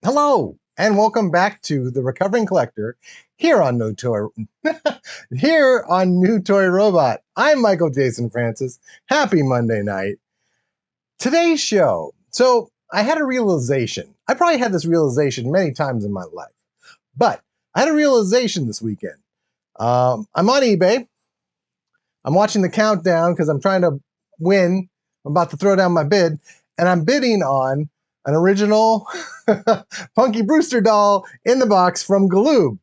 Hello, and welcome back to The Recovering Collector here on here on New Toy Robot. I'm Michael Jason Francis. Happy Monday night. Today's show. So I had a realization. I probably had this realization many times in my life, but I had a realization this weekend. I'm on eBay. I'm watching the countdown because I'm trying to win. I'm about to throw down my bid, and I'm bidding on an original Punky Brewster doll in the box from Galoob.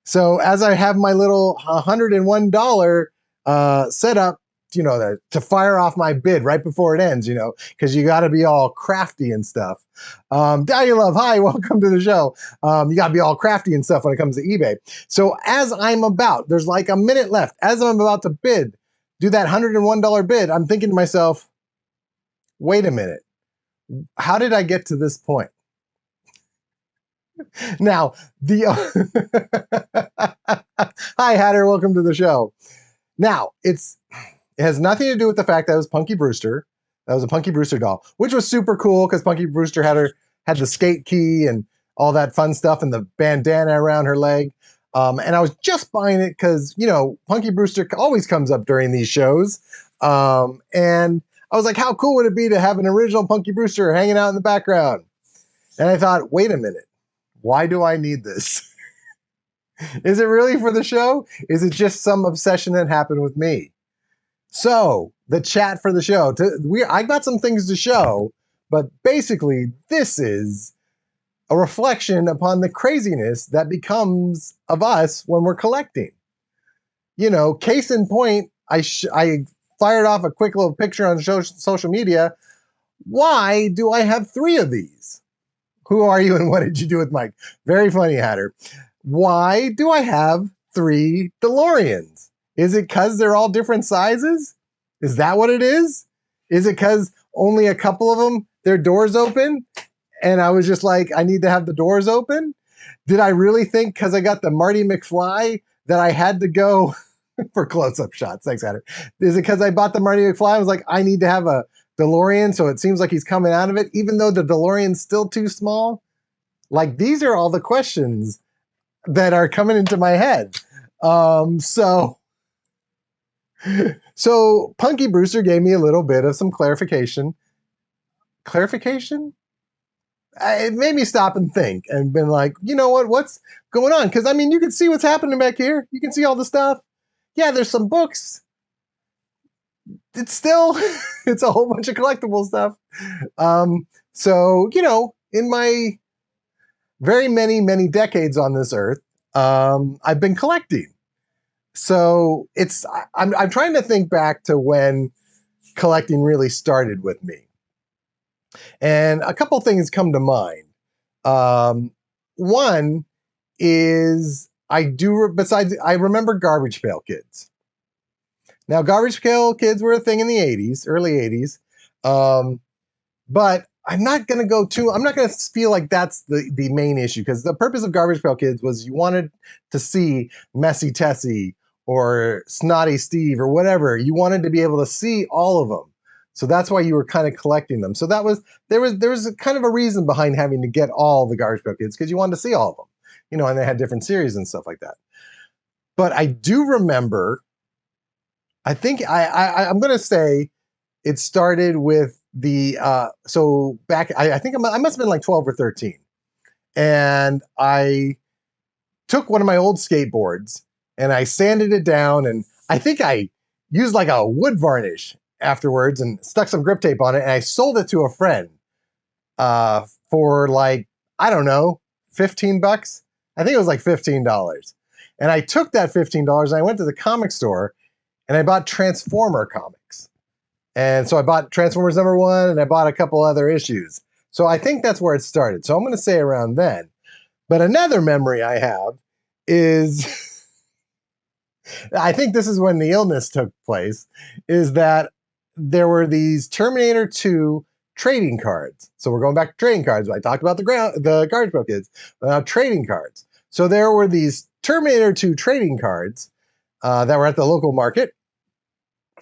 So as I have my little $101 set up, to fire off my bid right before it ends, because you got to be all crafty and stuff. Dahlia Love, hi, welcome to the show. You got to be all crafty and stuff when it comes to eBay. So as there's like a minute left, as I'm about to do that $101 bid, I'm thinking to myself, wait a minute. How did I get to this point? Now, hi, Hatter, welcome to the show. Now, it has nothing to do with the fact that it was Punky Brewster. That was a Punky Brewster doll, which was super cool because Punky Brewster had the skate key and all that fun stuff and the bandana around her leg. And I was just buying it because, Punky Brewster always comes up during these shows. And I was like, how cool would it be to have an original Punky Brewster hanging out in the background? And I thought, wait a minute, why do I need this? Is it really for the show? Is it just some obsession that happened with me? So, the chat for the show. I got some things to show, but basically, this is a reflection upon the craziness that becomes of us when we're collecting. Case in point, I fired off a quick little picture on social media. Why do I have 3 of these? Who are you and what did you do with Mike? Very funny, Hatter. Why do I have 3 DeLoreans? Is it because they're all different sizes? Is that what it is? Is it because only a couple of them, their doors open? And I was just like, I need to have the doors open? Did I really think because I got the Marty McFly that I had to go for close-up shots? Thanks, Hatter. Is it because I bought the Marty McFly? I was like, I need to have a DeLorean, so it seems like he's coming out of it, even though the DeLorean's still too small? Like, these are all the questions that are coming into my head. So Punky Brewster gave me a little bit of some clarification. Clarification? It made me stop and think and been like, you know what? What's going on? Because, you can see what's happening back here. You can see all the stuff. Yeah, there's some books. It's still, it's a whole bunch of collectible stuff. So, in my very many, many decades on this earth, I've been collecting. So I'm trying to think back to when collecting really started with me. And a couple things come to mind. One is I remember Garbage Pail Kids. Now, Garbage Pail Kids were a thing in the 80s, early 80s. But I'm not going to feel like that's the main issue, because the purpose of Garbage Pail Kids was you wanted to see Messy Tessie or Snotty Steve or whatever. You wanted to be able to see all of them. So that's why you were kind of collecting them. So there was a kind of a reason behind having to get all the Garbage Pail Kids, because you wanted to see all of them. And they had different series and stuff like that. But I do remember, I think I'm going to say it started with so back, I think I must have been like 12 or 13. And I took one of my old skateboards and I sanded it down, and I think I used like a wood varnish afterwards and stuck some grip tape on it, and I sold it to a friend for like, I don't know, 15 bucks. I think it was like $15. And I took that $15 and I went to the comic store and I bought Transformer comics. And so I bought Transformers #1 and I bought a couple other issues. So I think that's where it started. So I'm going to say around then. But another memory I have is, I think this is when the illness took place, is that there were these Terminator 2 trading cards. So we're going back to trading cards. I talked about the Garbage Pail Kids, but now trading cards. So there were these Terminator 2 trading cards that were at the local market.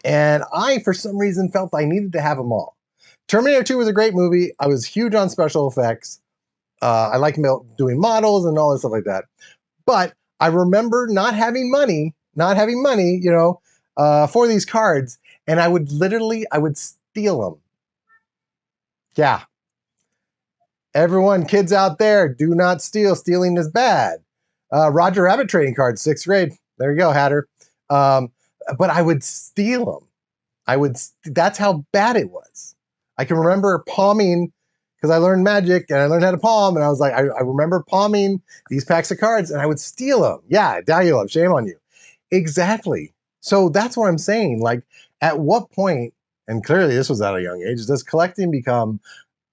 And I, for some reason, felt I needed to have them all. Terminator 2 was a great movie. I was huge on special effects. I like doing models and all this stuff like that. But I remember not having money, for these cards. And I would steal them. Yeah. Everyone, kids out there, do not steal. Stealing is bad. Roger Rabbit trading cards, 6th grade. There you go, Hatter. But I would steal them. That's how bad it was. I can remember palming, because I learned magic and I learned how to palm, and I was like, I remember palming these packs of cards and I would steal them. Yeah, Dalulov, shame on you. Exactly. So that's what I'm saying. Like, at what point, and clearly this was at a young age, does collecting become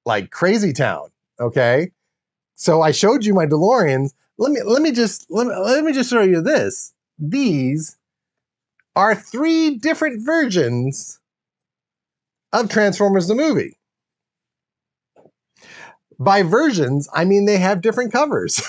like crazy town? Okay. So I showed you my DeLoreans. Let me just show you this. These are 3 different versions of Transformers the movie. By versions, I mean they have different covers.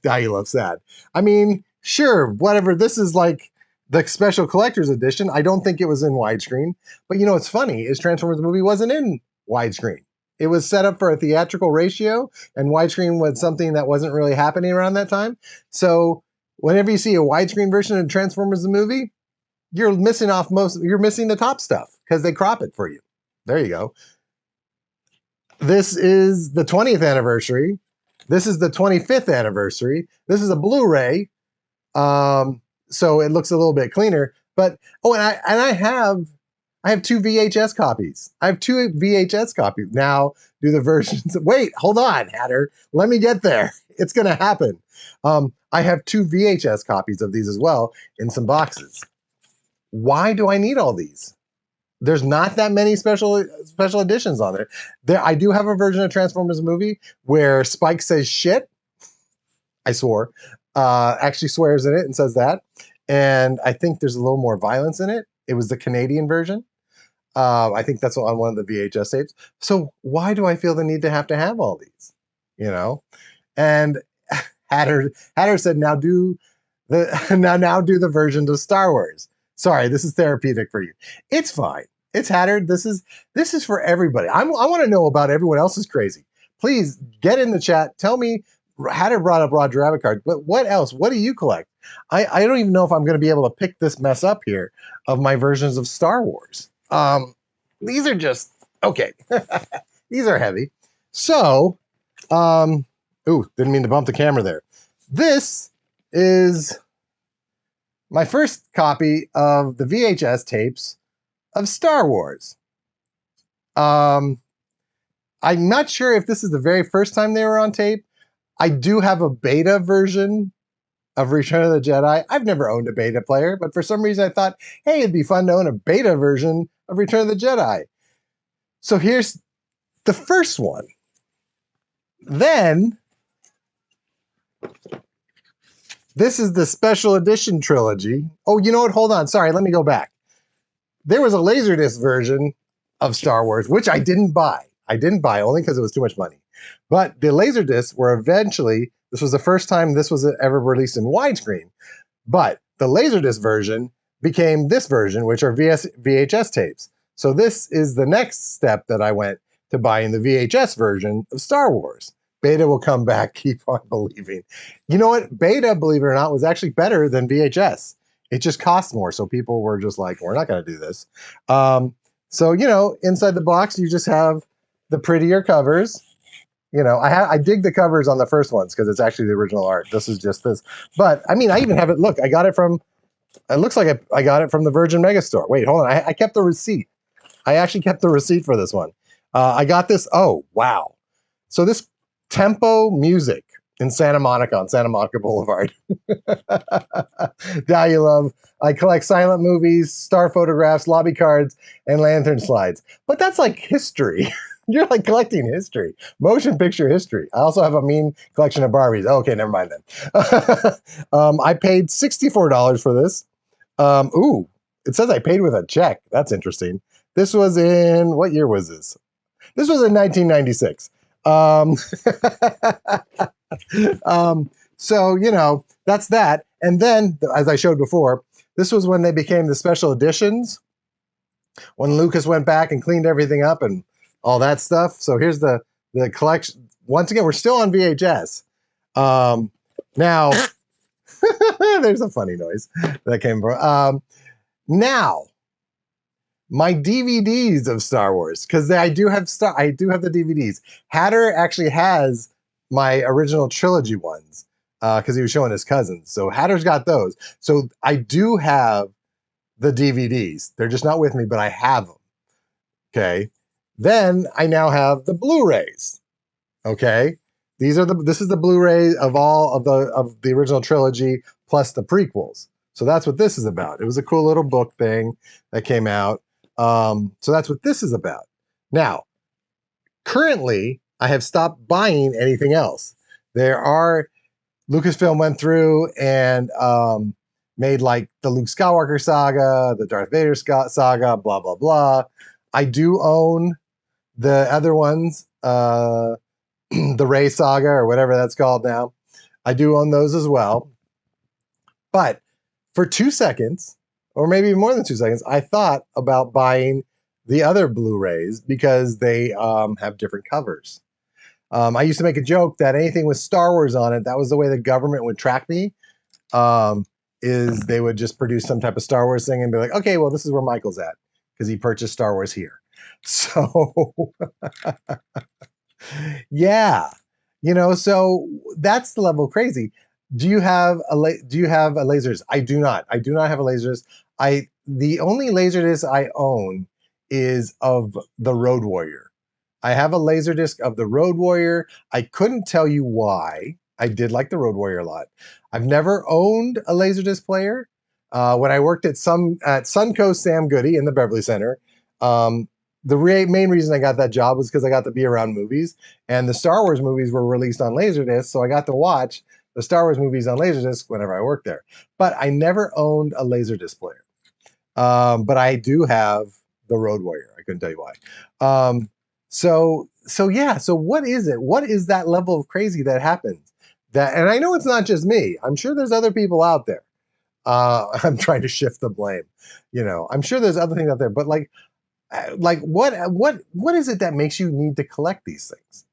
You love sad. I mean, sure, whatever. This is like the special collector's edition. I don't think it was in widescreen. But you know what's funny is Transformers the movie wasn't in widescreen. It was set up for a theatrical ratio, and widescreen was something that wasn't really happening around that time. So whenever you see a widescreen version of Transformers the movie, you're missing the top stuff because they crop it for you. There you go. This is the 20th anniversary. This is the 25th anniversary. This is a Blu-ray. So it looks a little bit cleaner. But I have 2 VHS copies. I have 2 VHS copies. Now do the versions. Wait, hold on, Hatter. Let me get there. It's gonna happen. I have 2 VHS copies of these as well in some boxes. Why do I need all these? There's not that many special editions on there. I do have a version of Transformers movie where Spike says shit. I swore. Actually swears in it and says that. And I think there's a little more violence in it. It was the Canadian version. I think that's on one of the VHS tapes. So why do I feel the need to have all these? You know? And Hatter said, now do the version of Star Wars. Sorry, this is therapeutic for you. It's fine. It's Hatter. This is for everybody. I want to know about everyone else's crazy. Please get in the chat. Tell me. Hatter brought up Roger Rabbit cards, but what else? What do you collect? I don't even know if I'm going to be able to pick this mess up here of my versions of Star Wars. These are just okay. These are heavy. So, ooh, didn't mean to bump the camera there. This is my first copy of the VHS tapes of Star Wars. I'm not sure if this is the very first time they were on tape. I do have a beta version of Return of the Jedi. I've never owned a beta player, but for some reason I thought, hey, it'd be fun to own a beta version of Return of the Jedi. So here's the first one. Then, this is the special edition trilogy. Oh, you know what? Hold on. Sorry, let me go back. There was a Laserdisc version of Star Wars, which I didn't buy. I didn't buy only because it was too much money. But the Laserdiscs were eventually, this was the first time this was ever released in widescreen. But the Laserdisc version became this version, which are VHS tapes. So this is the next step that I went to buying the VHS version of Star Wars. Beta will come back, keep on believing. You know what? Beta, believe it or not, was actually better than VHS. It just cost more, so people were just like, we're not going to do this. So, you know, inside the box, you just have the prettier covers. You know, I dig the covers on the first ones because it's actually the original art. This is just this. But, I mean, I even have it. Look, I got it from, it looks like I got it from the Virgin Megastore. Wait, hold on. I kept the receipt. I actually kept the receipt for this one. I got this. Oh, wow. So this Tempo Music in Santa Monica on Santa Monica Boulevard. Dalulov. I collect silent movies, star photographs, lobby cards, and lantern slides. But that's like history. You're like collecting history, motion picture history. I also have a mean collection of Barbies. Oh, okay, never mind then. I paid $64 for this. Ooh, it says I paid with a check. That's interesting. This was in, what year was this? This was in 1996. So, that's that. And then, as I showed before, this was when they became the special editions, when Lucas went back and cleaned everything up and all that stuff. So here's the collection. Once again, we're still on VHS. Now, there's a funny noise that came from. Now, my DVDs of Star Wars, because I do have the DVDs. Hatter actually has my original trilogy ones because he was showing his cousins. So Hatter's got those. So I do have the DVDs. They're just not with me, but I have them. Okay. Then I now have the Blu-rays. Okay. This is the Blu-ray of all of the original trilogy plus the prequels. So that's what this is about. It was a cool little book thing that came out. So that's what this is about. Now, currently, I have stopped buying anything else. Lucasfilm went through and made like the Luke Skywalker saga, the Darth Vader saga, blah, blah, blah. I do own the other ones, the Rey saga or whatever that's called now. I do own those as well. But for 2 seconds, or maybe more than 2 seconds, I thought about buying the other Blu-rays because they have different covers. I used to make a joke that anything with Star Wars on it, that was the way the government would track me, is they would just produce some type of Star Wars thing and be like, okay, well, this is where Michael's at because he purchased Star Wars here. So, yeah, so that's the level of crazy. Do you have a lasers? I do not. I do not have a lasers. The only laserdisc I own is of the Road Warrior. I have a laserdisc of the Road Warrior. I couldn't tell you why. I did like the Road Warrior a lot. I've never owned a laserdisc player. When I worked at Suncoast Sam Goody in the Beverly Center, the main reason I got that job was because I got to be around movies, and the Star Wars movies were released on Laserdisc, so I got to watch the Star Wars movies on Laserdisc whenever I worked there. But I never owned a Laserdisc player. But I do have the Road Warrior. I couldn't tell you why. So yeah. So what is it? What is that level of crazy that happens? And I know it's not just me. I'm sure there's other people out there. I'm trying to shift the blame. I'm sure there's other things out there, but like what is it that makes you need to collect these things?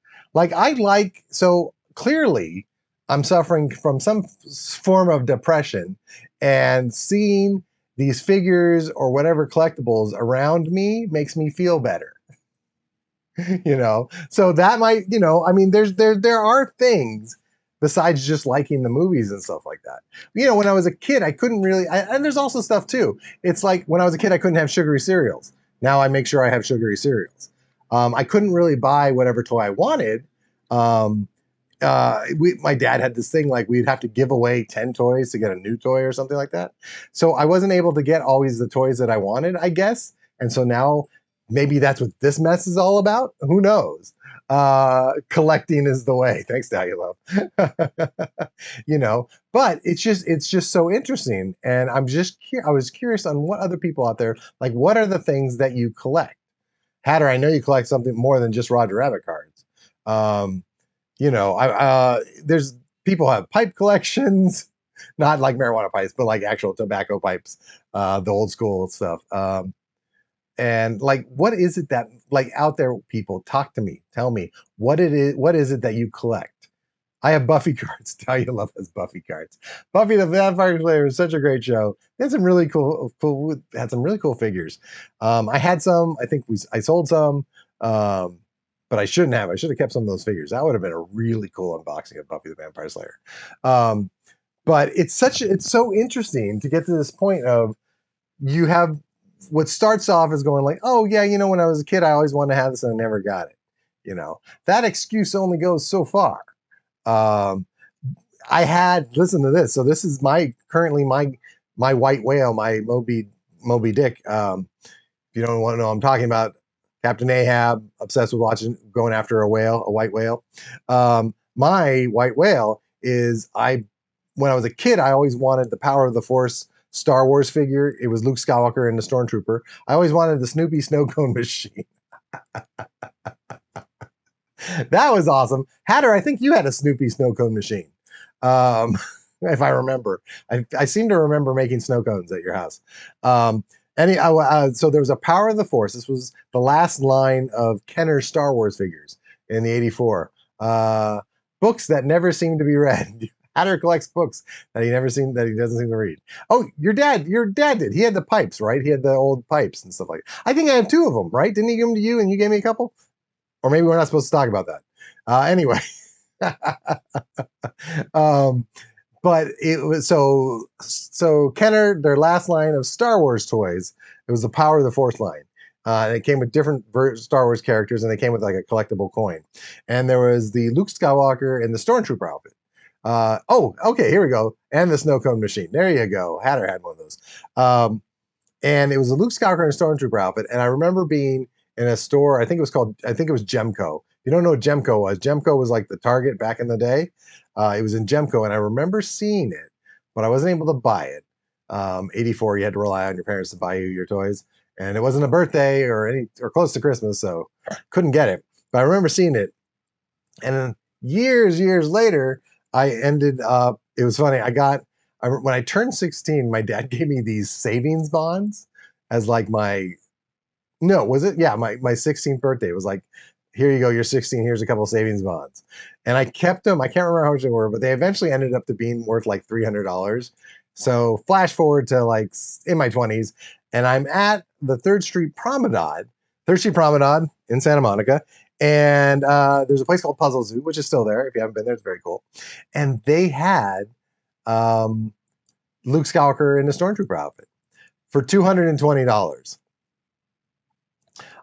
So clearly I'm suffering from some form of depression, and seeing these figures or whatever collectibles around me makes me feel better. So that might, I mean, there are things besides just liking the movies and stuff like that. When I was a kid, I couldn't really, and there's also stuff too. It's like when I was a kid, I couldn't have sugary cereals. Now I make sure I have sugary cereals. I couldn't really buy whatever toy I wanted. My dad had this thing like we'd have to give away 10 toys to get a new toy or something like that. So I wasn't able to get always the toys that I wanted, I guess. And so now maybe that's what this mess is all about. Who knows? Collecting is the way. Thanks, Daddy Love. But it's just so interesting. And I was curious on what other people out there, like, what are the things that you collect? Hatter, I know you collect something more than just Roger Rabbit cards. There's people have pipe collections, not like marijuana pipes, but like actual tobacco pipes, the old school stuff. And like, what is it that, like, out there, people talk to me, tell me what is it that you collect? I have Buffy cards. Talia Love has Buffy cards. Buffy the Vampire Slayer is such a great show. It had some really cool figures. I had some. I think I sold some, but I shouldn't have. I should have kept some of those figures. That would have been a really cool unboxing of Buffy the Vampire Slayer. But it's so interesting to get to this point of you have what starts off as going like, oh yeah, when I was a kid, I always wanted to have this and I never got it. That excuse only goes so far. Listen to this. So this is currently my white whale, my Moby Dick. If you don't want to know, I'm talking about Captain Ahab, obsessed with going after a white whale. My white whale is when I was a kid, I always wanted the Power of the Force Star Wars figure. It was Luke Skywalker and the Stormtrooper. I always wanted the Snoopy snow cone machine. That was awesome. Hatter, I think you had a Snoopy snow cone machine. Um, if I remember. I seem to remember making snow cones at your house. Um, so there was a Power of the Force. This was the last line of Kenner's Star Wars figures in the '84. Books that never seem to be read. Hatter collects books that he doesn't seem to read. Oh, your dad did. He had the pipes, right? He had the old pipes and stuff like that. I think I have two of them, right? Didn't he give them to you and you gave me a couple? Or maybe we're not supposed to talk about that. Anyway, um, but it was so Kenner, their last line of Star Wars toys. It was the Power of the Force line. And it came with different Star Wars characters, and they came with like a collectible coin. And there was the Luke Skywalker and the Stormtrooper outfit. Oh, okay, here we go. And the snow cone machine. There you go. Hatter had one of those. And it was a Luke Skywalker and a Stormtrooper outfit. And I remember being in a store. I think it was Gemco. You don't know what Gemco was? Gemco was like the Target back in the day. It was in Gemco, and I remember seeing it, but I wasn't able to buy it. 84, you had to rely on your parents to buy you your toys, and it wasn't a birthday or close to Christmas, so couldn't get it. But I remember seeing it, and then years later, I ended up. It was funny. When I turned 16, my dad gave me these savings bonds as like my no, was it? Yeah, my 16th birthday. It was like, here you go, you're 16, here's a couple savings bonds. And I kept them. I can't remember how much they were, but they eventually ended up to being worth like $300. So flash forward to like in my 20s, and I'm at the Third Street Promenade in Santa Monica. And there's a place called Puzzle Zoo, which is still there. If you haven't been there, it's very cool. And they had um, Luke Skywalker in the Stormtrooper outfit for $220.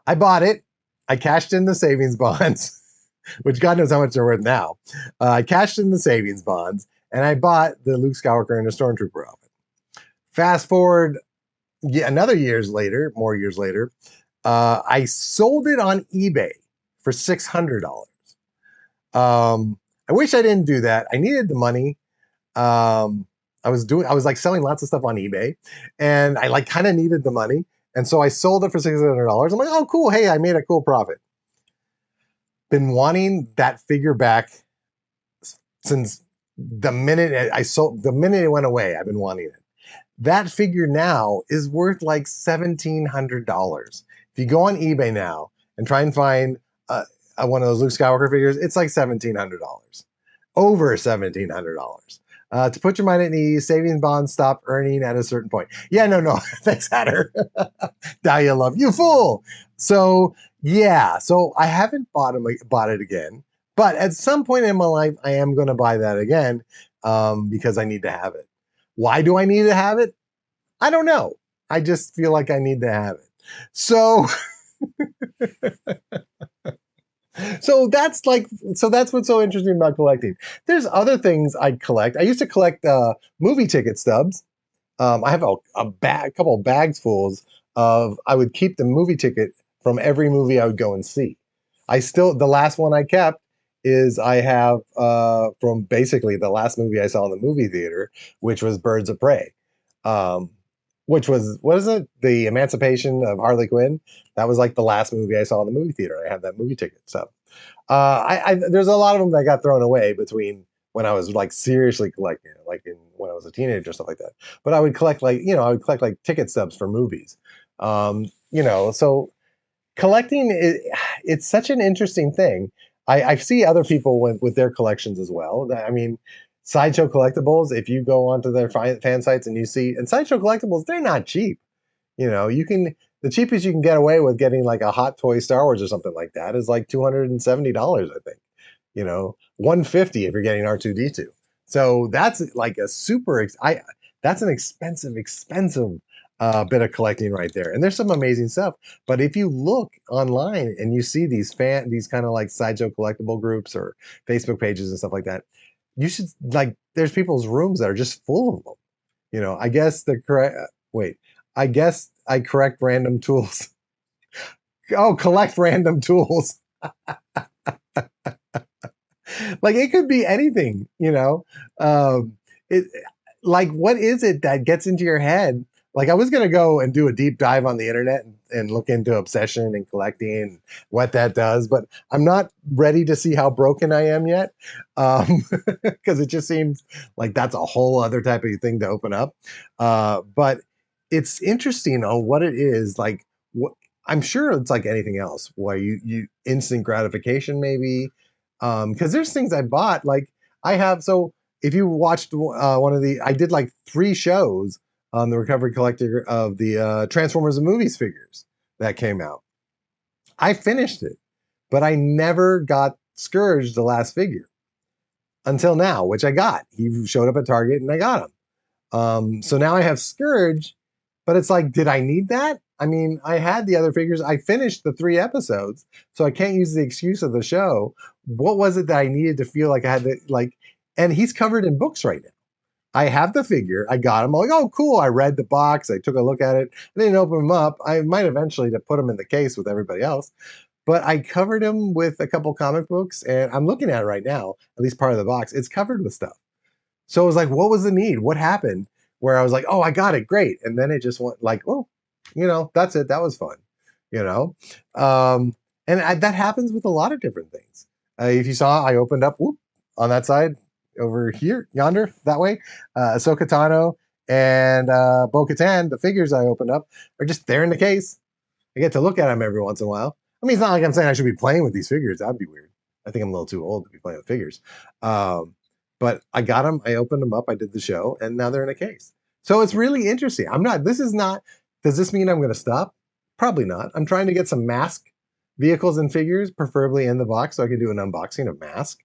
I bought it. I cashed in the savings bonds, which God knows how much they're worth now. I cashed in the savings bonds, and I bought the Luke Skywalker and the Stormtrooper outfit. Fast forward more years later, I sold it on eBay for $600. I wish I didn't do that. I needed the money. I was like selling lots of stuff on eBay, and I like kind of needed the money. And so I sold it for $600. I'm like, oh, cool. Hey, I made a cool profit. Been wanting that figure back since the minute it went away. I've been wanting it. That figure now is worth like $1,700. If you go on eBay now and try and find one of those Luke Skywalker figures, it's like $1,700, over $1,700. To put your mind at ease, savings bonds stop earning at a certain point. Yeah, no. Thanks, Hatter. Dahlia love you fool. So yeah, so I haven't bought it again, but at some point in my life, I am going to buy that again because I need to have it. Why do I need to have it? I don't know. I just feel like I need to have it. So that's what's so interesting about collecting. There's other things I collect. I used to collect movie ticket stubs. I have a couple of bags fulls of. I would keep the movie ticket from every movie I would go and see. The last one I kept is I have from basically the last movie I saw in the movie theater, which was Birds of Prey. Which was, what is it? The Emancipation of Harley Quinn. That was like the last movie I saw in the movie theater. I have that movie ticket. So there's a lot of them that got thrown away between when I was like seriously collecting it, like when I was a teenager, stuff like that. But I would collect like ticket stubs for movies. So collecting it's such an interesting thing. I see other people with their collections as well. I mean, Sideshow Collectibles, if you go onto their fan sites and Sideshow Collectibles, they're not cheap. The cheapest you can get away with getting like a Hot Toy Star Wars or something like that is like $270, I think. $150 if you're getting R2D2. So that's like that's an expensive bit of collecting right there. And there's some amazing stuff. But if you look online and you see these kind of like Sideshow Collectible groups or Facebook pages and stuff like that, you should there's people's rooms that are just full of them. I guess I guess I correct random tools. Oh, collect random tools. Like it could be anything, it like what is it that gets into your head Like I was gonna go and do a deep dive on the internet and look into obsession and collecting and what that does, but I'm not ready to see how broken I am yet, because it just seems like that's a whole other type of thing to open up. But it's interesting on what it is like. What I'm sure it's like anything else, where you instant gratification maybe, because there's things I bought like I have. So if you watched one of the, I did like 3 shows on the Recovery Collector of the Transformers the movies figures that came out. I finished it, but I never got Scourge, the last figure, until now, which I got. He showed up at Target and I got him. So now I have Scourge, but it's like, did I need that? I mean, I had the other figures. I finished the 3 episodes, so I can't use the excuse of the show. What was it that I needed to feel like I had to like? And he's covered in books right now. I have the figure. I got him. I'm like, oh, cool. I read the box. I took a look at it. I didn't open him up. I might eventually to put him in the case with everybody else. But I covered him with a couple comic books, and I'm looking at it right now, at least part of the box. It's covered with stuff. So it was like, what was the need? What happened? Where I was like, oh, I got it. Great. And then it just went like, oh, that's it. That was fun, you know? That happens with a lot of different things. If you saw, I opened up whoop, on that side over here, yonder, that way. Ahsoka Tano and Bo-Katan, the figures I opened up are just there in the case. I get to look at them every once in a while. I mean, it's not like I'm saying I should be playing with these figures. That'd be weird. I think I'm a little too old to be playing with figures. But I got them. I opened them up. I did the show, and now they're in a case. So it's really interesting. Does this mean I'm going to stop? Probably not. I'm trying to get some mask vehicles and figures, preferably in the box, so I can do an unboxing of mask.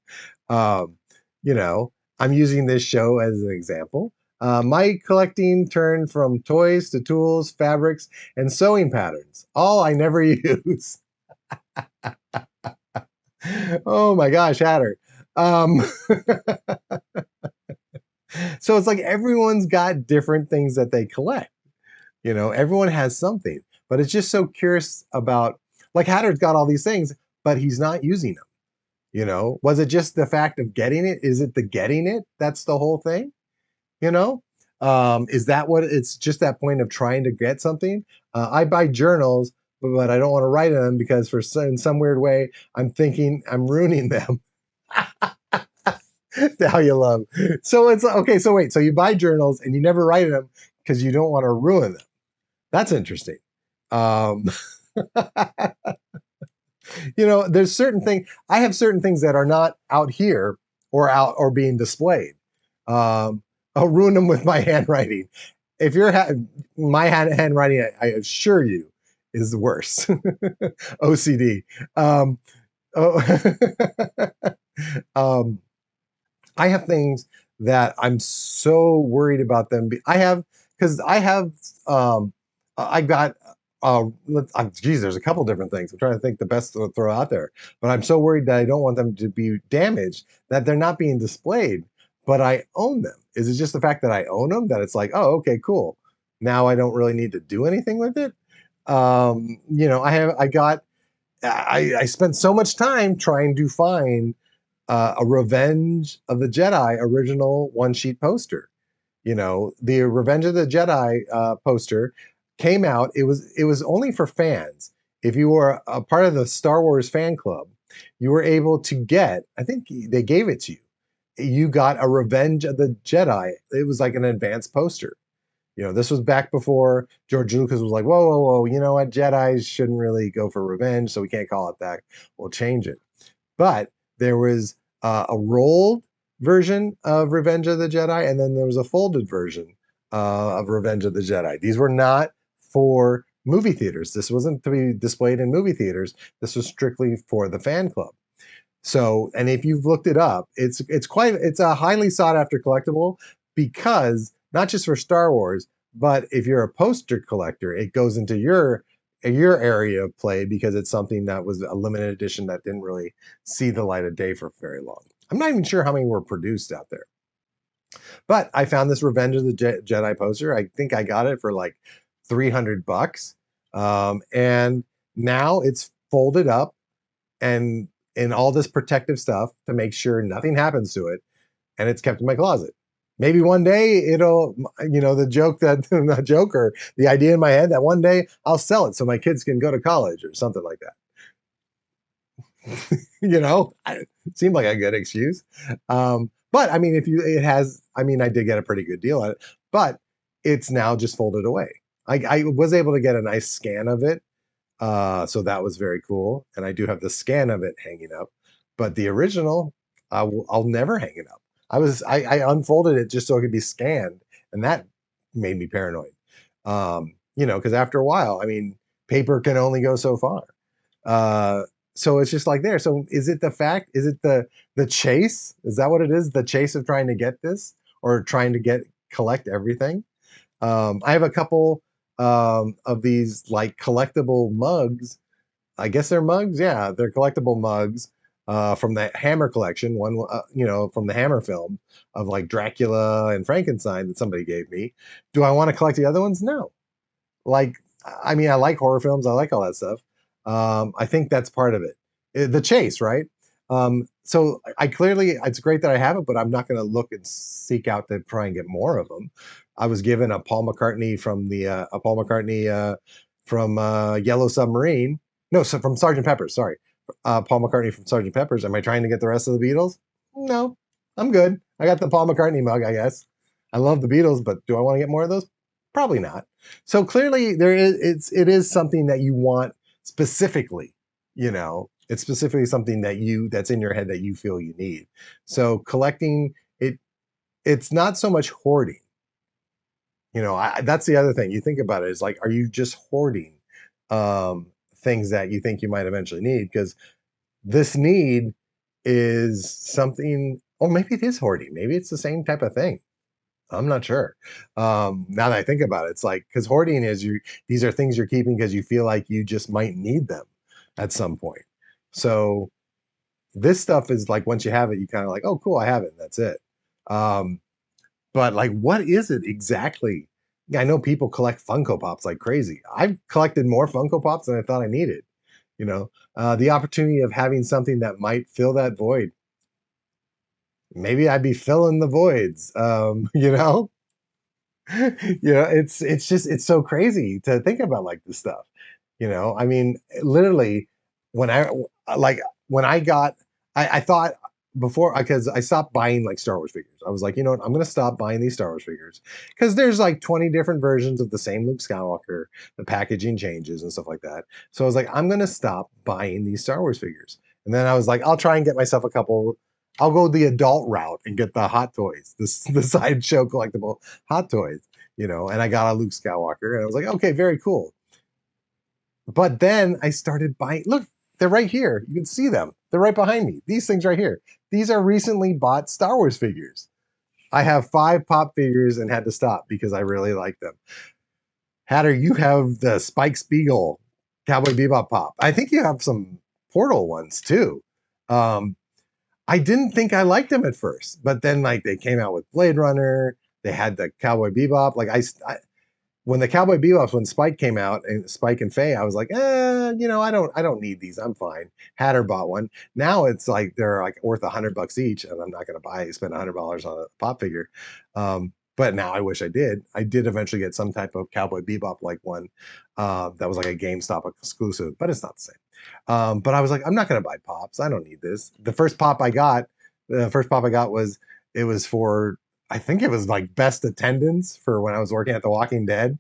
Um, you know, I'm using this show as an example. My collecting turned from toys to tools, fabrics, and sewing patterns. All I never use. Oh my gosh, Hatter. Um, so it's like everyone's got different things that they collect. Everyone has something, but it's just so curious about, like Hatter's got all these things, but he's not using them. Was it just the fact of getting it? Is it the getting it? That's the whole thing. Is that what it's just that point of trying to get something? I buy journals, but I don't want to write in them because in some weird way, I'm thinking I'm ruining them. Now you love. So it's okay. So wait, so you buy journals and you never write in them because you don't want to ruin them. That's interesting. Um, there's certain things, I have certain things that are not out here or being displayed. I'll ruin them with my handwriting. If my handwriting, I assure you, is worse. OCD. Oh, I have things that I'm so worried about them. Because I got, geez, there's a couple different things. I'm trying to think the best to throw out there. But I'm so worried that I don't want them to be damaged, that they're not being displayed, but I own them. Is it just the fact that I own them that it's like, oh, okay, cool. Now I don't really need to do anything with it? I spent so much time trying to find a Revenge of the Jedi original one-sheet poster. The Revenge of the Jedi poster came out. It was only for fans. If you were a part of the Star Wars fan club, you were able to get, I think they gave it to you. You got a Revenge of the Jedi. It was like an advanced poster. This was back before George Lucas was like, whoa, whoa, whoa, you know what? Jedis shouldn't really go for revenge, so we can't call it that. We'll change it. But there was a rolled version of Revenge of the Jedi, and then there was a folded version of Revenge of the Jedi. These were not for movie theaters. This wasn't to be displayed in movie theaters. This was strictly for the fan club. So, and if you've looked it up, it's a highly sought after collectible because not just for Star Wars, but if you're a poster collector, it goes into your area of play because it's something that was a limited edition that didn't really see the light of day for very long. I'm not even sure how many were produced out there. But I found this Revenge of the Jedi poster. I think I got it for like $300. And now it's folded up and in all this protective stuff to make sure nothing happens to it. And it's kept in my closet. Maybe one day it'll, the joke that the joke or the idea in my head that one day I'll sell it so my kids can go to college or something like that. It seemed like a good excuse. But I mean, I mean, I did get a pretty good deal on it, but it's now just folded away. I was able to get a nice scan of it. So that was very cool. And I do have the scan of it hanging up, but the original, I'll never hang it up. I unfolded it just so it could be scanned, and that made me paranoid. Because after a while, I mean, paper can only go so far. Uh, so it's just like there. So is it the fact? Is it the chase? Is that what it is? The chase of trying to get this or trying to collect everything? I have a couple of these like collectible mugs. I guess they're mugs. Yeah, they're collectible mugs from the Hammer collection. One, from the Hammer film of like Dracula and Frankenstein that somebody gave me. Do I want to collect the other ones? No. Like, I mean, I like horror films. I like all that stuff. I think that's part of it. The chase, right? So I clearly, it's great that I have it, but I'm not going to look and seek out to try and get more of them. I was given a Paul McCartney from Yellow Submarine. No, so from Sergeant Pepper's. Sorry, Paul McCartney from Sergeant Pepper's. Am I trying to get the rest of the Beatles? No, I'm good. I got the Paul McCartney mug, I guess. I love the Beatles, but do I want to get more of those? Probably not. So clearly it is something that you want specifically, it's specifically something that's in your head that you feel you need. So collecting it, it's not so much hoarding. That's the other thing. You think about it is like, are you just hoarding things that you think you might eventually need? Because this need is something, or maybe it is hoarding. Maybe it's the same type of thing. I'm not sure. Now that I think about it, it's like, because hoarding is these are things you're keeping because you feel like you just might need them at some point. So this stuff is like, once you have it, you kind of like, oh, cool, I have it, and that's it. Um, but like, what is it exactly? I know people collect Funko Pops like crazy. I've collected more Funko Pops than I thought I needed. The opportunity of having something that might fill that void. Maybe I'd be filling the voids. It's so crazy to think about like this stuff. I mean, literally, when I like when I got, I thought before, because I stopped buying like Star Wars figures. I was like, you know what, I'm gonna stop buying these Star Wars figures because there's like 20 different versions of the same Luke Skywalker. The packaging changes and stuff like that. So I was like, I'm gonna stop buying these Star Wars figures. And then I was like, I'll try and get myself a couple. I'll go the adult route and get the Hot Toys, the sideshow collectible Hot Toys. And I got a Luke Skywalker, and I was like, okay, very cool. But then I started buying. Look, they're right here. You can see them. They're right behind me. These things right here. These are recently bought Star Wars figures. I have 5 pop figures and had to stop because I really like them. Hatter, you have the Spike Spiegel Cowboy Bebop pop. I think you have some Portal ones too. Um, I didn't think I liked them at first, but then like they came out with Blade Runner. They had the Cowboy Bebop. Like when the Cowboy Bebops, when Spike came out and Spike and Faye, I was like, I don't need these. I'm fine. Hatter bought one. Now it's like they're like worth $100 each, and I'm not going to spend $100 on a pop figure. But now I wish I did. I did eventually get some type of Cowboy Bebop like one that was like a GameStop exclusive, but it's not the same. But I was like, I'm not going to buy pops. I don't need this. The first pop I got was it was for, I think it was like best attendance for when I was working at The Walking Dead.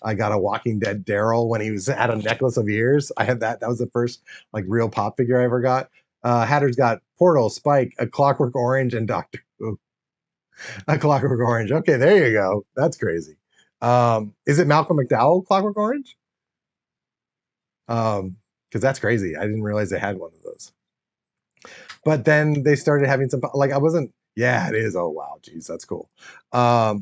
I got a Walking Dead Daryl when he was at a necklace of ears. I had that. That was the first like real pop figure I ever got. Hatter's got Portal, Spike, a Clockwork Orange, and Doctor Who. A Clockwork Orange. Okay, there you go. That's crazy. Is it Malcolm McDowell Clockwork Orange? Because that's crazy. I didn't realize they had one of those. But then they started having some like I wasn't. Yeah, it is. Oh wow, geez, that's cool. I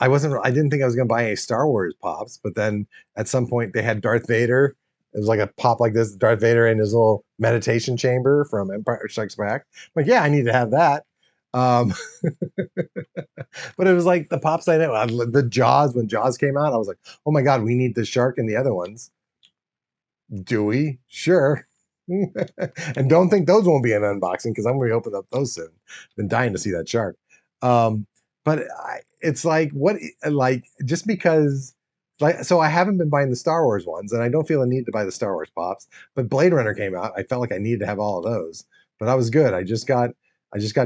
didn't think I was gonna buy any Star Wars pops, but then at some point they had Darth Vader. It was like a pop like this, Darth Vader in his little meditation chamber from Empire Strikes Back. I'm like, yeah, I need to have that. Um, but it was like the pops I know, the Jaws, when Jaws came out, I was like, oh my god, we need the shark and the other ones. Do we? Sure. And don't think those won't be an unboxing because I'm going to open up those soon. Been dying to see that shark. Um, But it's like what like just because like so I haven't been buying the Star Wars ones, and I don't feel a need to buy the Star Wars pops. But Blade Runner came out. I felt like I needed to have all of those. But I was good. I just got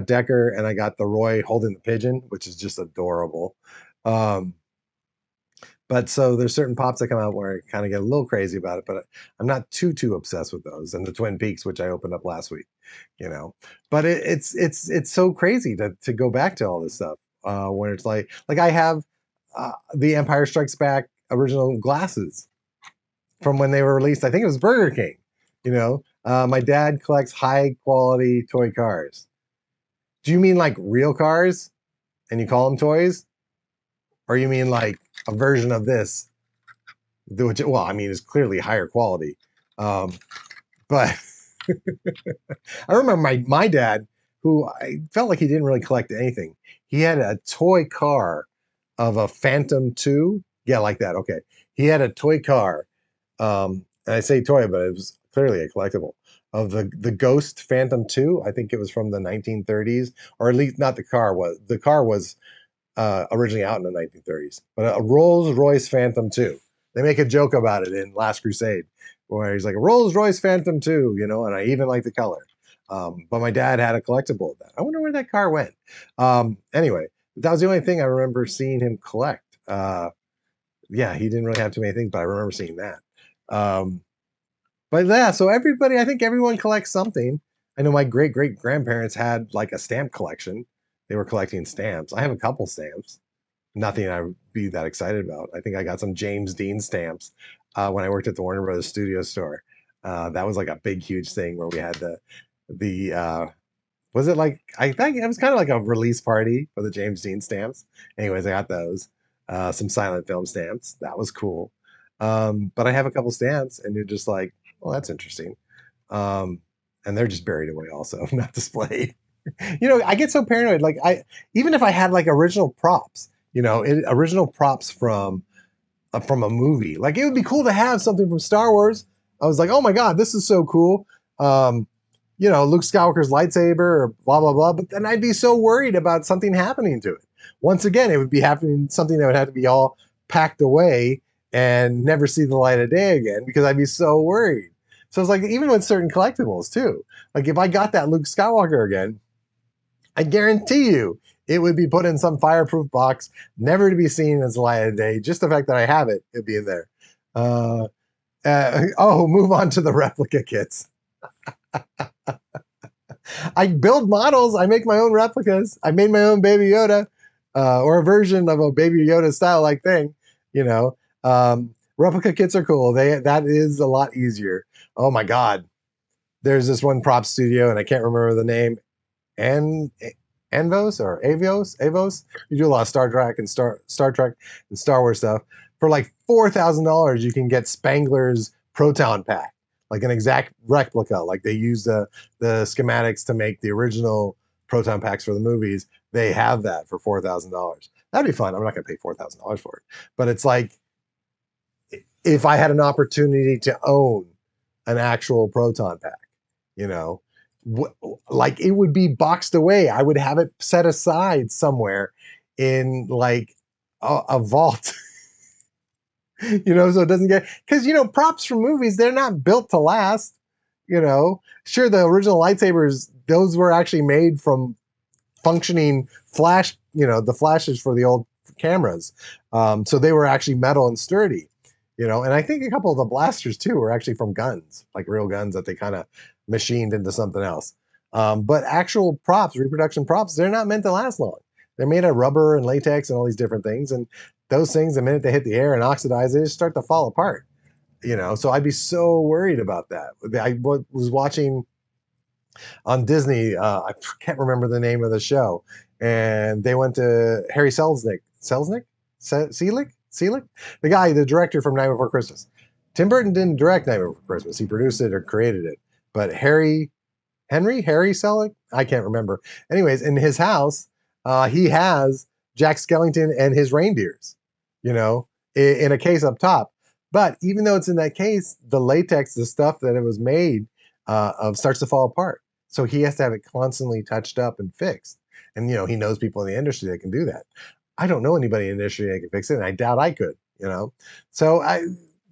Decker, and I got the Roy holding the pigeon, which is just adorable. Um, but so there's certain pops that come out where I kind of get a little crazy about it, but I'm not too obsessed with those. And the Twin Peaks, which I opened up last week, you know. But it's so crazy to go back to all this stuff when it's like I have the Empire Strikes Back original glasses from when they were released. I think it was Burger King. You know, my dad collects high quality toy cars. Do you mean like real cars and you call them toys, or you mean like a version of this? Which, well, I mean, is clearly higher quality. Um, but I remember my dad, who I felt like he didn't really collect anything. He had a toy car of a Phantom 2. Yeah, like that. Okay. He had a toy car. And I say toy, but it was clearly a collectible of the Ghost Phantom 2. I think it was from the 1930s, or at least not the car was originally out in the 1930s, but a Rolls Royce Phantom 2. They make a joke about it in Last Crusade, where he's like a Rolls Royce Phantom 2, you know, and I even like the color. But my dad had a collectible of that. I wonder where that car went. Anyway, that was the only thing I remember seeing him collect. Yeah, he didn't really have too many things, but I remember seeing that. But yeah, so everybody, I think everyone collects something. I know my great great grandparents had like a stamp collection. They were collecting stamps. I have a couple stamps. Nothing I would be that excited about. I think I got some James Dean stamps when I worked at the Warner Brothers studio store. That was like a big, huge thing where we had the was it like I think it was kind of like a release party for the James Dean stamps. Anyways, I got those. Some silent film stamps. That was cool. But I have a couple stamps, and you're just like, well, that's interesting. Um, and they're just buried away, also not displayed. You know, I get so paranoid. Like even if I had like original props, you know, original props from a movie, like it would be cool to have something from Star Wars. I was like, oh my god, this is so cool. Um, you know, Luke Skywalker's lightsaber, or blah blah blah. But then I'd be so worried about something happening to it. Once again, it would be happening something that would have to be all packed away and never see the light of day again because I'd be so worried. So it's like even with certain collectibles too. Like if I got that Luke Skywalker again, I guarantee you it would be put in some fireproof box, never to be seen as the light of day. Just the fact that I have it, it'd be in there. Uh, oh, move on to the replica kits. I build models. I make my own replicas. I made my own Baby Yoda, or a version of a Baby Yoda style like thing. You know, replica kits are cool. That is a lot easier. Oh my god, there's this one prop studio, and I can't remember the name. And Anvos or Avos. You do a lot of Star Trek and Star Trek and Star Wars stuff. For like $4,000, you can get Spangler's Proton Pack, like an exact replica. Like they use the schematics to make the original Proton Packs for the movies. They have that for $4,000. That'd be fun. I'm not gonna pay $4,000 for it, but it's like if I had an opportunity to own an actual Proton Pack, you know, like it would be boxed away. I would have it set aside somewhere in like a vault, you know, so it doesn't get, because, you know, props from movies, they're not built to last, you know. Sure, the original lightsabers, those were actually made from functioning flash, you know, the flashes for the old cameras. So they were actually metal and sturdy, you know, and I think a couple of the blasters too were actually from guns, like real guns that they kind of machined into something else. But actual props, reproduction props, they're not meant to last long. They're made of rubber and latex and all these different things. And those things, the minute they hit the air and oxidize, they just start to fall apart, you know. So I'd be so worried about that. I was watching on Disney. I can't remember the name of the show, and they went to Harry Selznick, the guy, the director from Night Before Christmas. Tim Burton didn't direct Night Before Christmas; he produced it or created it. But Harry Selick, I can't remember. Anyways, in his house, he has Jack Skellington and his reindeers, you know, in a case up top. But even though it's in that case, the latex, the stuff that it was made of, starts to fall apart. So he has to have it constantly touched up and fixed. And, he knows people in the industry that can do that. I don't know anybody in the industry that can fix it, and I doubt I could, So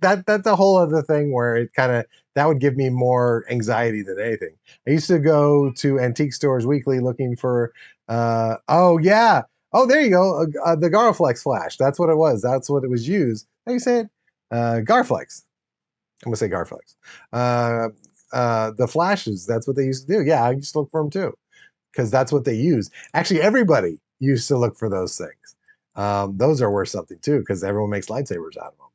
that's a whole other thing where it kind of, that would give me more anxiety than anything. I used to go to antique stores weekly looking for, oh yeah, oh there you go, the Garflex flash. That's what it was. That's what it was used. How do you say it? Garflex. I'm gonna say Garflex. The flashes. That's what they used to do. Yeah, I used to look for them too, because that's what they use. Actually, everybody used to look for those things. Those are worth something too, because everyone makes lightsabers out of them.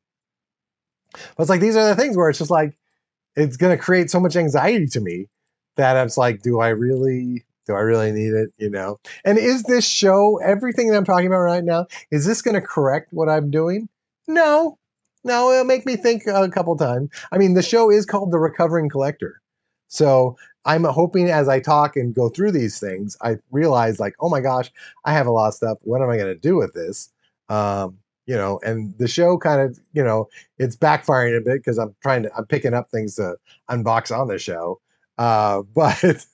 But it's like these are the things where it's just like it's going to create so much anxiety to me that it's like, do I really need it? And is this show, everything that I'm talking about right now, is this going to correct what I'm doing? No, it'll make me think a couple times. I mean, the show is called The Recovering Collector. So I'm hoping as I talk and go through these things, I realize like, oh my gosh, I have a lot of stuff. What am I going to do with this? And the show kind of, it's backfiring a bit because I'm picking up things to unbox on the show. But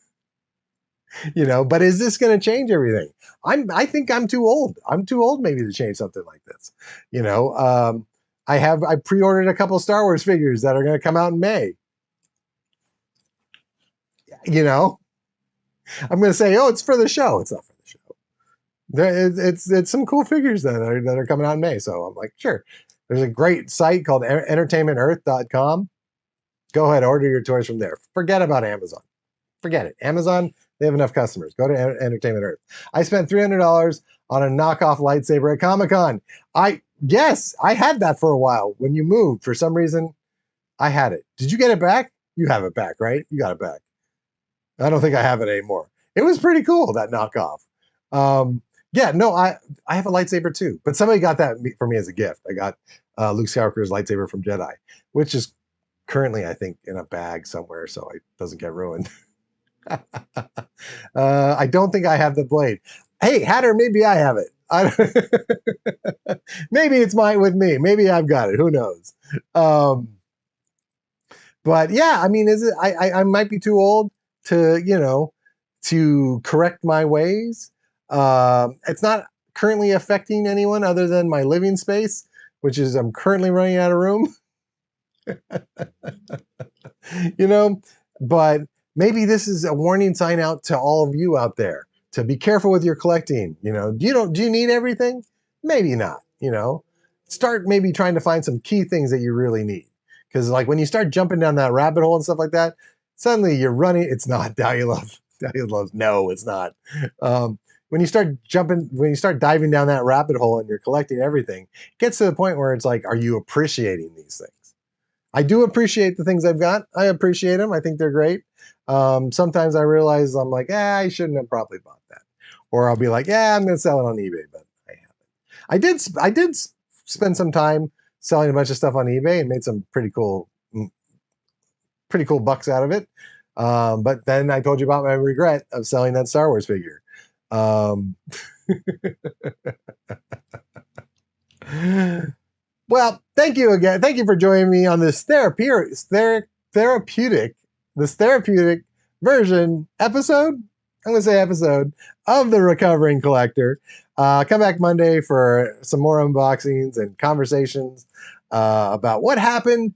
but is this going to change everything? I think I'm too old. I'm too old maybe to change something like this. I pre-ordered a couple Star Wars figures that are going to come out in May. I'm going to say, oh, it's for the show. It's not for the show. It's some cool figures that are coming out in May. So I'm like, sure. There's a great site called entertainmentearth.com. Go ahead, order your toys from there. Forget about Amazon. Forget it. Amazon, they have enough customers. Go to Entertainment Earth. I spent $300 on a knockoff lightsaber at Comic-Con. Yes, I had that for a while. When you moved, for some reason, I had it. Did you get it back? You have it back, right? You got it back. I don't think I have it anymore. It was pretty cool, that knockoff. Yeah, no, I have a lightsaber too, but somebody got that for me as a gift. I got Luke Skywalker's lightsaber from Jedi, which is currently, I think, in a bag somewhere, so it doesn't get ruined. I don't think I have the blade. Hey, Hatter, maybe I have it. Maybe it's mine with me. Maybe I've got it. Who knows? But yeah, I mean, is it? I might be too old to to correct my ways. It's not currently affecting anyone other than my living space, which is I'm currently running out of room. But maybe this is a warning sign out to all of you out there to be careful with your collecting. Do you need everything? Maybe not. Start maybe trying to find some key things that you really need. Because like when you start jumping down that rabbit hole and stuff like that, suddenly you're running. It's not Dahlia Love. Dahlia Love. No, it's not. When you start diving down that rabbit hole and you're collecting everything, it gets to the point where it's like, are you appreciating these things? I do appreciate the things I've got. I appreciate them. I think they're great. Sometimes I realize I'm like, I shouldn't have probably bought that. Or I'll be like, I'm going to sell it on eBay, but I haven't. I did spend some time selling a bunch of stuff on eBay and made some pretty cool bucks out of it. But then I told you about my regret of selling that Star Wars figure. Well, thank you again. Thank you for joining me on this therapeutic version episode. I'm going to say episode of The Recovering Collector. Come back Monday for some more unboxings and conversations about what happened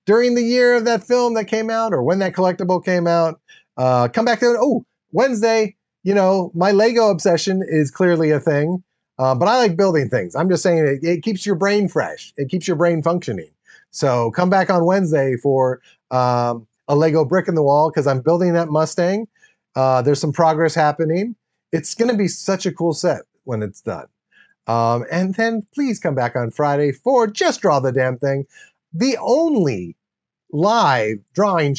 during the year of that film that came out or when that collectible came out. Come back to Wednesday. My Lego obsession is clearly a thing, but I like building things. I'm just saying it keeps your brain fresh. It keeps your brain functioning. So come back on Wednesday for a Lego brick in the wall because I'm building that Mustang. There's some progress happening. It's going to be such a cool set when it's done. And then please come back on Friday for Just Draw the Damn Thing, the only live drawing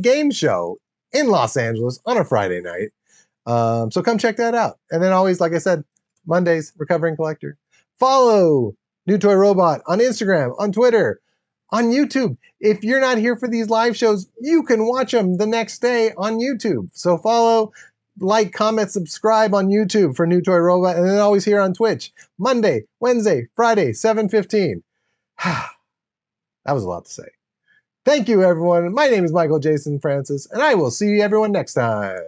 game show in Los Angeles on a Friday night. So come check that out. And then always, like I said, Mondays, Recovering Collector. Follow New Toy Robot on Instagram, on Twitter, on YouTube. If you're not here for these live shows, you can watch them the next day on YouTube. So follow, like, comment, subscribe on YouTube for New Toy Robot, and then always here on Twitch. Monday, Wednesday, Friday, 7:15. That was a lot to say. Thank you, everyone. My name is Michael Jason Francis, and I will see everyone next time.